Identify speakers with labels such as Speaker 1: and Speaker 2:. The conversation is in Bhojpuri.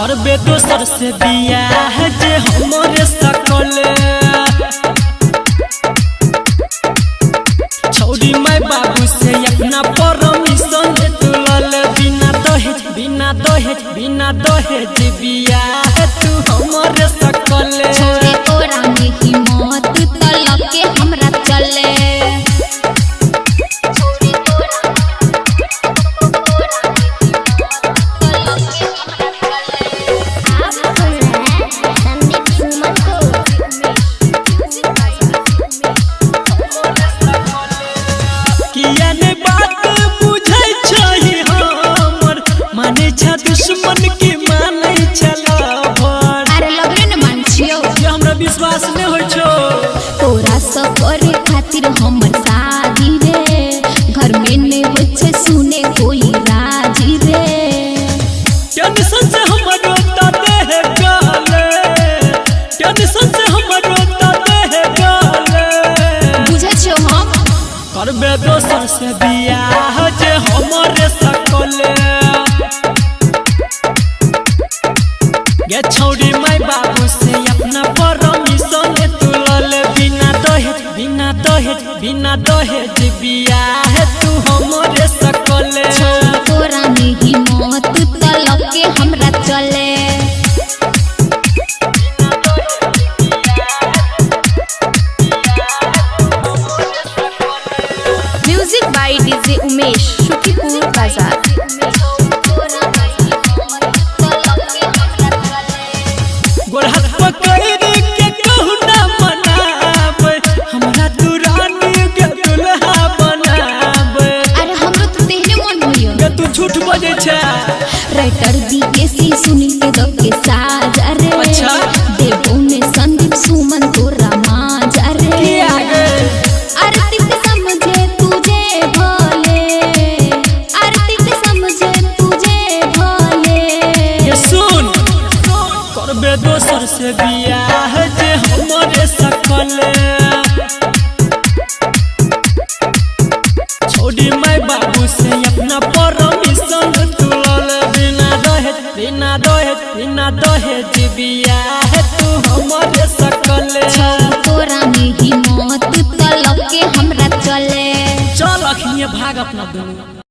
Speaker 1: करबे दोसर से बियाह जे हमरे सकले छोड़ी माय बाबू से अपना परमिशन दे तुलल बिना दहेज बियाह तू हमरे सकले
Speaker 2: छोड़े तोरा में हिम्मत तलक के हमरा चले
Speaker 1: दुश्मन के माने चला भर
Speaker 2: अरे लगले न मान छियो
Speaker 1: जे हमरा विश्वास न होय छो
Speaker 2: तोरा सब करे खातिर हमर शादी रे घर में ने होय छे सुने कोई राजी रे
Speaker 1: टेंशन से हमर रोता देह गाले टेंशन से हमर रोता देह गाले
Speaker 2: बुझे छो हम
Speaker 1: करबे दोसर से बियाह जे हमरे सकले गे छोड़ी माय बाबू से अपना परमिशन दे तुलल बिना दहेज बियाह तू हमरे सकले
Speaker 2: तोरा में हिम्मत तलक के हमरा चले music by DJ Umesh Shukipur बाजार
Speaker 1: गोर हाथ पकड़ के कहू ना मनाब हमरा तू रानी के दुल्हा बनाब
Speaker 2: अरे हमरो तो तेहने मन होइयो
Speaker 1: गे तू झूठ बजे छै
Speaker 2: राइटर बीकेसी सुनील के दब के साज अरे
Speaker 1: अच्छा
Speaker 2: देवो में संदीप सुमन तोरा माज अरे
Speaker 1: की आगे
Speaker 2: आरती के समझे तुझे भले आरती के समझे तुझे भले
Speaker 1: ये सुन करबे दोसर से बियाह जे हमरे सकले छोड़ी माय बाबू से अपना परमिशन तुलल बिना दहेज बियाह तू हमरे सकले
Speaker 2: तोरा में हिम्मत तलक के हमरा चले
Speaker 1: चल अखनिए भाग अपना दुनिया।